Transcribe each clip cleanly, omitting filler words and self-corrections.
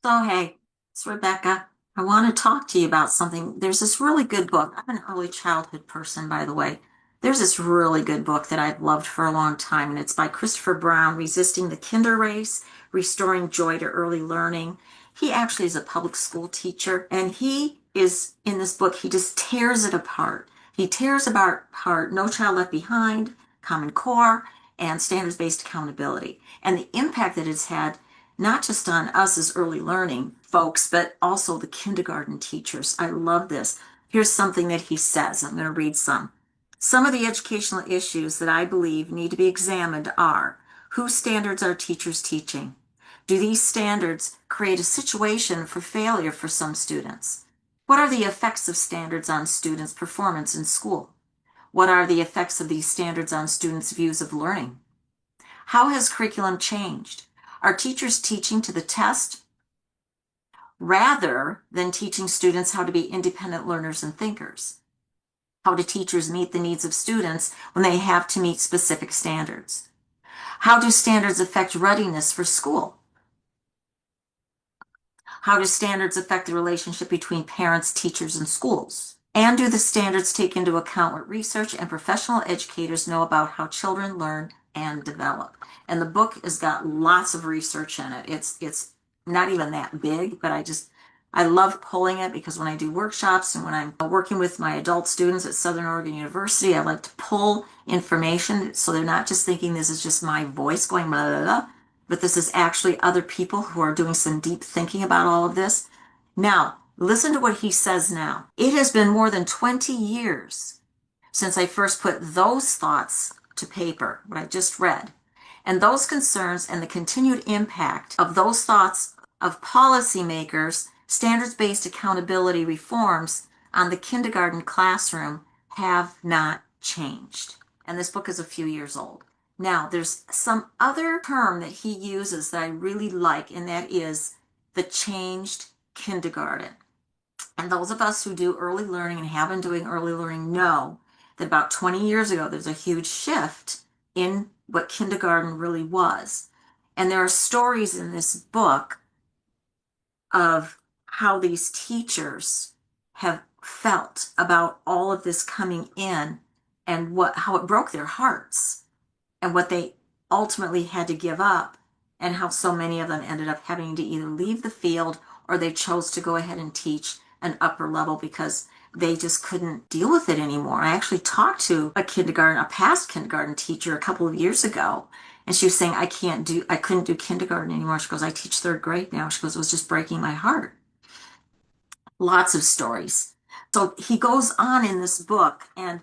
So, hey, it's Rebecca. I want to talk to you about something. There's this really good book. I'm an early childhood person, by the way. There's this really good book that I've loved for a long time, and it's by Christopher Brown, Resisting the Kinder Race, Restoring Joy to Early Learning. He actually is a public school teacher, and he is in this book, he just tears it apart. He tears apart No Child Left Behind, Common Core, and standards-based accountability, and the impact that it's had not just on us as early learning folks, but also the kindergarten teachers. I love this. Here's something that he says. I'm going to read some. Some of the educational issues that I believe need to be examined are: whose standards are teachers teaching? Do these standards create a situation for failure for some students? What are the effects of standards on students' performance in school? What are the effects of these standards on students' views of learning? How has curriculum changed? Are teachers teaching to the test rather than teaching students how to be independent learners and thinkers? How do teachers meet the needs of students when they have to meet specific standards? How do standards affect readiness for school? How do standards affect the relationship between parents, teachers, and schools? And do the standards take into account what research and professional educators know about how children learn and develop? And the book has got lots of research in it. It's not even that big, but I love pulling it because when I do workshops and when I'm working with my adult students at Southern Oregon University, I like to pull information so they're not just thinking this is just my voice going blah, blah, blah, but this is actually other people who are doing some deep thinking about all of this. Now, listen to what he says now. It has been more than 20 years since I first put those thoughts to paper, what I just read, and those concerns and the continued impact of those thoughts of policymakers, standards-based accountability reforms on the kindergarten classroom have not changed. And this book is a few years old. Now, there's some other term that he uses that I really like, and that is the changed kindergarten. And those of us who do early learning and have been doing early learning know that about 20 years ago, there's a huge shift in what kindergarten really was. And there are stories in this book of how these teachers have felt about all of this coming in and how it broke their hearts and what they ultimately had to give up, and how so many of them ended up having to either leave the field or they chose to go ahead and teach an upper level because they just couldn't deal with it anymore. I actually talked to a past kindergarten teacher a couple of years ago, and she was saying, I couldn't do kindergarten anymore. She goes, I teach third grade now. She goes, it was just breaking my heart. Lots of stories. So he goes on in this book, and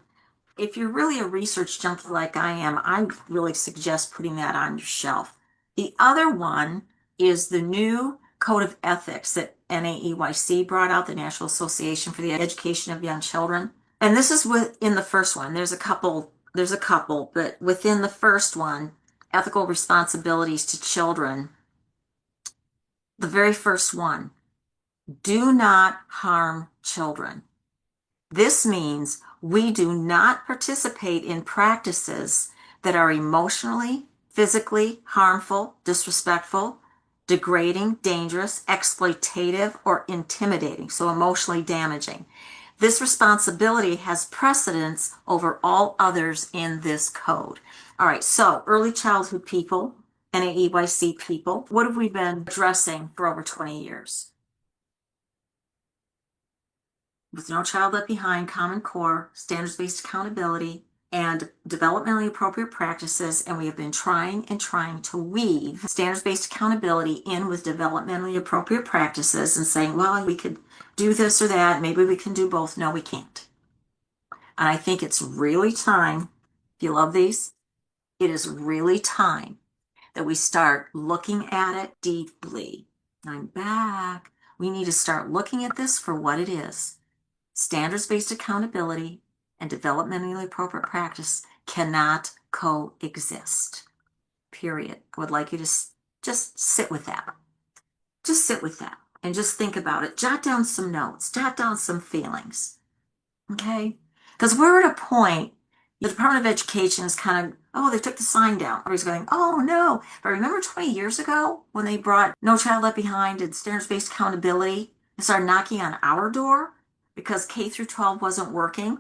if you're really a research junkie like I am, I really suggest putting that on your shelf. The other one is the new Code of Ethics that NAEYC brought out, the National Association for the Education of Young Children. And this is within the first one. There's a couple, but within the first one, ethical responsibilities to children, the very first one, do not harm children. This means we do not participate in practices that are emotionally, physically harmful, disrespectful, degrading, dangerous, exploitative, or intimidating, so emotionally damaging. This responsibility has precedence over all others in this code. All right, so early childhood people, NAEYC people, what have we been addressing for over 20 years? With No Child Left Behind, Common Core, standards-based accountability, and developmentally appropriate practices, and we have been trying and trying to weave standards-based accountability in with developmentally appropriate practices and saying, well, we could do this or that, maybe we can do both. No, we can't. And I think it's really time, if you love these, it is really time that we start looking at it deeply. I'm back. We need to start looking at this for what it is. Standards-based accountability and developmentally appropriate practice cannot coexist. Period. I would like you to just sit with that. Just sit with that and just think about it. Jot down some notes. Jot down some feelings. Okay? Because we're at a point The Department of Education is kind of, oh, they took the sign down. Everybody's going, oh no. But remember 20 years ago when they brought No Child Left Behind and standards-based accountability and started knocking on our door because K through 12 wasn't working?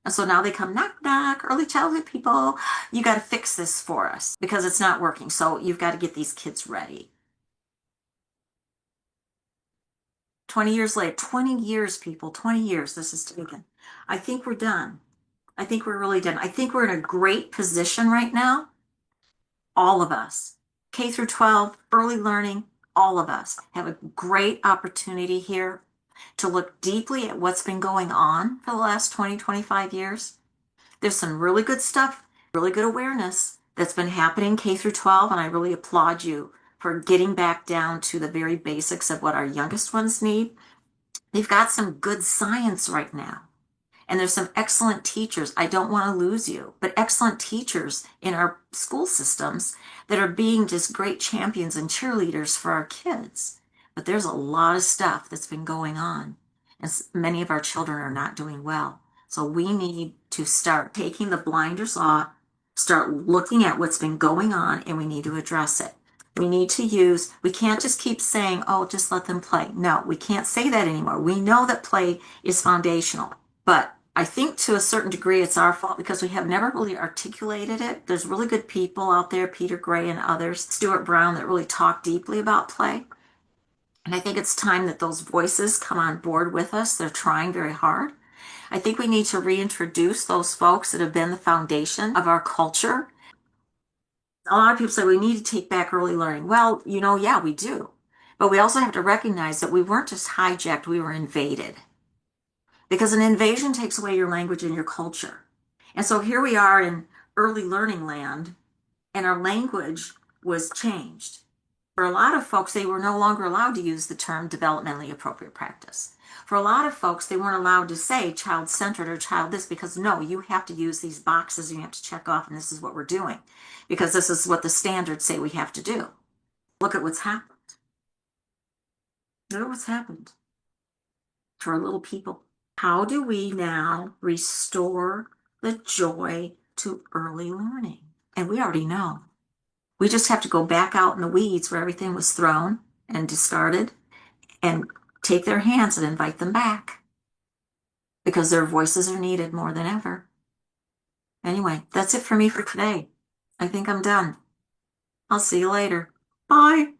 And so now they come knock, knock, early childhood people, you got to fix this for us because it's not working. So you've got to get these kids ready. 20 years later, 20 years, people, 20 years this is taken. I think we're done. I think we're really done. I think we're in a great position right now. All of us, K through 12, early learning, all of us have a great opportunity here to look deeply at what's been going on for the last 20, 25 years. There's some really good stuff, really good awareness that's been happening K through 12, and I really applaud you for getting back down to the very basics of what our youngest ones need. They've got some good science right now. And there's some excellent teachers. I don't want to lose you, but excellent teachers in our school systems that are being just great champions and cheerleaders for our kids. But there's a lot of stuff that's been going on, and many of our children are not doing well. So we need to start taking the blinders off, start looking at what's been going on, and we need to address it. We can't just keep saying, oh, just let them play. No, we can't say that anymore. We know that play is foundational, but I think to a certain degree it's our fault because we have never really articulated it. There's really good people out there, Peter Gray and others, Stuart Brown, that really talk deeply about play. And I think it's time that those voices come on board with us. They're trying very hard. I think we need to reintroduce those folks that have been the foundation of our culture. A lot of people say we need to take back early learning. Well, yeah, we do. But we also have to recognize that we weren't just hijacked, we were invaded. Because an invasion takes away your language and your culture. And so here we are in early learning land, and our language was changed. For a lot of folks, they were no longer allowed to use the term developmentally appropriate practice. For a lot of folks, they weren't allowed to say child-centered or child this because no, you have to use these boxes, you have to check off, and this is what we're doing because this is what the standards say we have to do. Look at what's happened. Look at what's happened to our little people. How do we now restore the joy to early learning? And we already know. We just have to go back out in the weeds where everything was thrown and discarded and take their hands and invite them back because their voices are needed more than ever. Anyway, that's it for me for today. I think I'm done. I'll see you later. Bye.